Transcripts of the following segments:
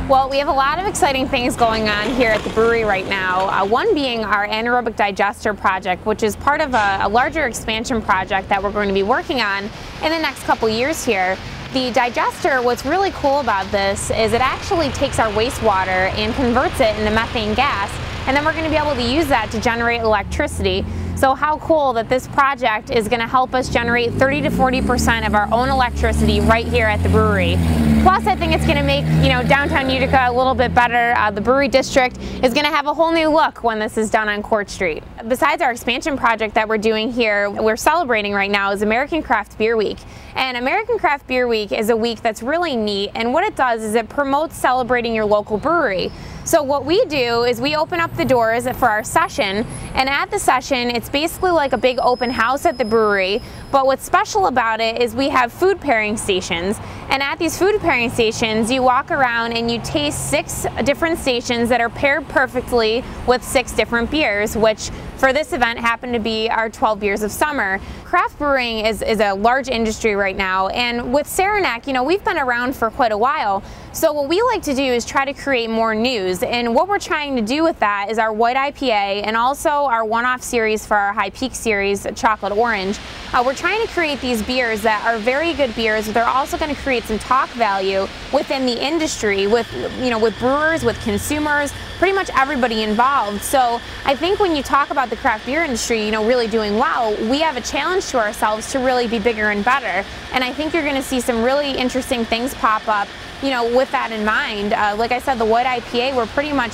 Well, we have a lot of exciting things going on here at the brewery right now. One being our anaerobic digester project, which is part of a larger expansion project that we're going to be working on in the next couple years here. The digester, what's really cool about this is it actually takes our wastewater and converts it into methane gas, and then we're going to be able to use that to generate electricity. So how cool that this project is going to help us generate 30 to 40% of our own electricity right here at the brewery. Plus, I think it's going to make, downtown Utica a little bit better. The brewery district is going to have a whole new look when this is done on Court Street. Besides our expansion project that we're doing here, we're celebrating right now is American Craft Beer Week. And American Craft Beer Week is a week that's really neat, and what it does is it promotes celebrating your local brewery. So what we do is we open up the doors for our session, and at the session it's basically like a big open house at the brewery, but what's special about it is we have food pairing stations, and at these food pairing stations you walk around and you taste 6 different stations that are paired perfectly with 6 different beers, which for this event happen to be our 12 beers of summer. Craft brewing is a large industry right now, and with Saranac, we've been around for quite a while. So what we like to do is try to create more news, and what we're trying to do with that is our white IPA and also our one-off series for our High Peak series, Chocolate Orange. We're trying to create these beers that are very good beers, but they're also going to create some talk value within the industry with, with brewers, with consumers, pretty much everybody involved. So I think when you talk about the craft beer industry, really doing well, we have a challenge to ourselves to really be bigger and better. And I think you're going to see some really interesting things pop up, with that in mind. Like I said, the white IPA,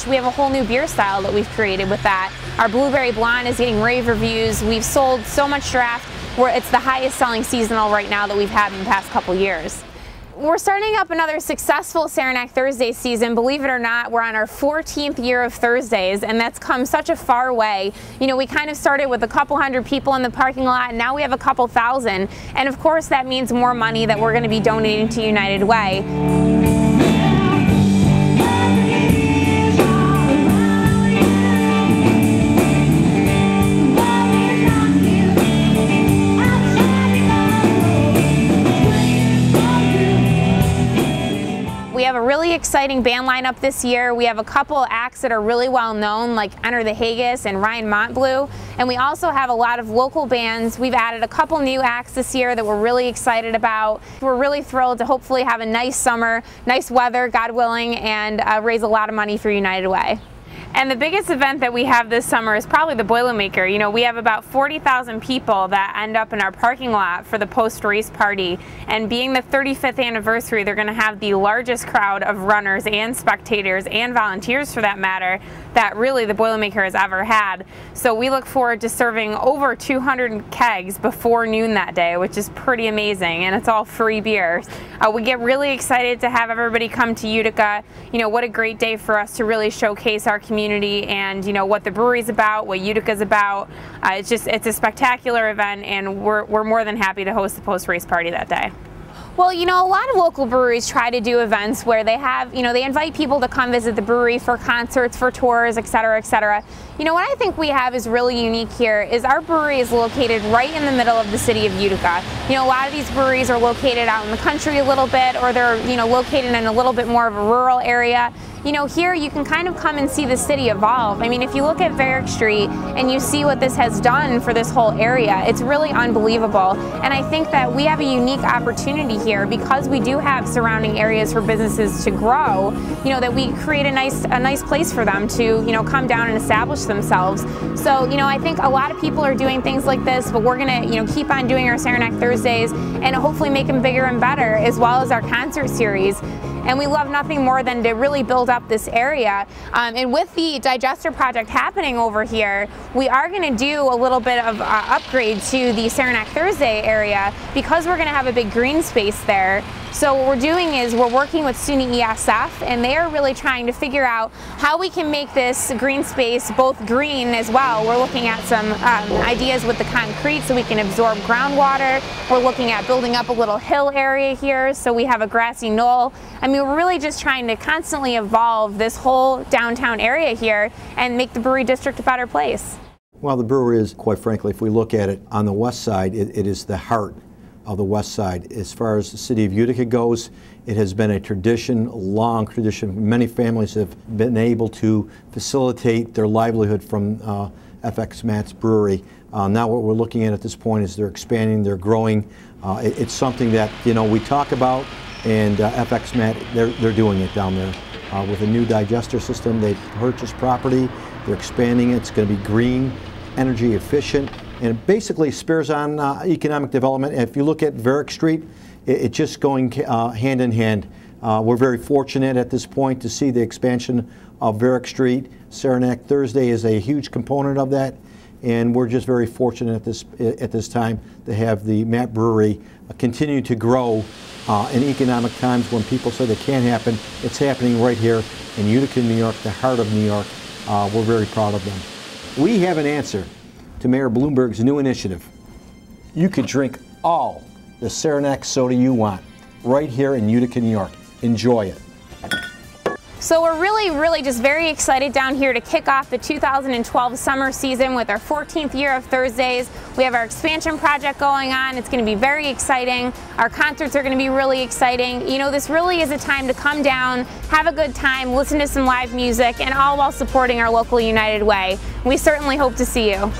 we have a whole new beer style that we've created with that. Our blueberry blonde is getting rave reviews. We've sold so much draft where it's the highest selling seasonal right now that we've had in the past couple years. We're starting up another successful Saranac Thursday season. Believe it or not, we're on our 14th year of Thursdays, and that's come such a far way. We kind of started with a couple hundred people in the parking lot, and now we have a couple thousand. And of course, that means more money that we're going to be donating to United Way. We have a really exciting band lineup this year. We have a couple acts that are really well known, like Enter the Haggis and Ryan Montbleu, and we also have a lot of local bands. We've added a couple new acts this year that we're really excited about. We're really thrilled to hopefully have a nice summer, nice weather, God willing, and raise a lot of money for United Way. And the biggest event that we have this summer is probably the Boilermaker. We have about 40,000 people that end up in our parking lot for the post-race party. And being the 35th anniversary, they're going to have the largest crowd of runners and spectators and volunteers, for that matter, that really the Boilermaker has ever had. So we look forward to serving over 200 kegs before noon that day, which is pretty amazing, and it's all free beer. We get really excited to have everybody come to Utica. What a great day for us to really showcase our community and what the brewery's about, what Utica's about. It's a spectacular event, and we're more than happy to host the post-race party that day. Well, a lot of local breweries try to do events where they have, they invite people to come visit the brewery for concerts, for tours, et cetera, et cetera. What I think we have is really unique here is our brewery is located right in the middle of the city of Utica. A lot of these breweries are located out in the country a little bit, or they're, located in a little bit more of a rural area. Here you can kind of come and see the city evolve. I mean, if you look at Varick Street and you see what this has done for this whole area, it's really unbelievable. And I think that we have a unique opportunity here because we do have surrounding areas for businesses to grow, that we create a nice place for them to, come down and establish themselves. So, I think a lot of people are doing things like this, but we're going to, keep on doing our Saranac Thursdays and hopefully make them bigger and better, as well as our concert series. And we love nothing more than to really build up this area. And with the digester project happening over here, we are going to do a little bit of upgrade to the Saranac Thursday area because we're going to have a big green space there. So what we're doing is we're working with SUNY ESF, and they are really trying to figure out how we can make this green space both green as well. We're looking at some ideas with the concrete so we can absorb groundwater. We're looking at building up a little hill area here so we have a grassy knoll. I mean, we're really just trying to constantly evolve this whole downtown area here and make the brewery district a better place. Well, the brewery is, quite frankly, if we look at it on the west side, it is the heart of the west side. As far as the city of Utica goes, it has been a tradition, a long tradition. Many families have been able to facilitate their livelihood from FX Matt's brewery. Now what we're looking at this point is they're expanding, they're growing. It's something that, you know, we talk about, and FX Matt, they're doing it down there. With a new digester system, they've purchased property, they're expanding it. It's going to be green, energy efficient, and it basically spurs on economic development. And if you look at Varick Street, it's just going hand in hand. We're very fortunate at this point to see the expansion of Varick Street. Saranac Thursday is a huge component of that, and we're just very fortunate at this time to have the Matt Brewery continue to grow in economic times when people say that can't happen. It's happening right here in Utica, New York, the heart of New York. We're very proud of them. We have an answer to Mayor Bloomberg's new initiative. You could drink all the Saranac soda you want right here in Utica, New York. Enjoy it. So we're really just very excited down here to kick off the 2012 summer season with our 14th year of Thursdays. We have our expansion project going on. It's going to be very exciting. Our concerts are going to be really exciting. You know, this really is a time to come down, have a good time, listen to some live music, and all while supporting our local United Way. We certainly hope to see you.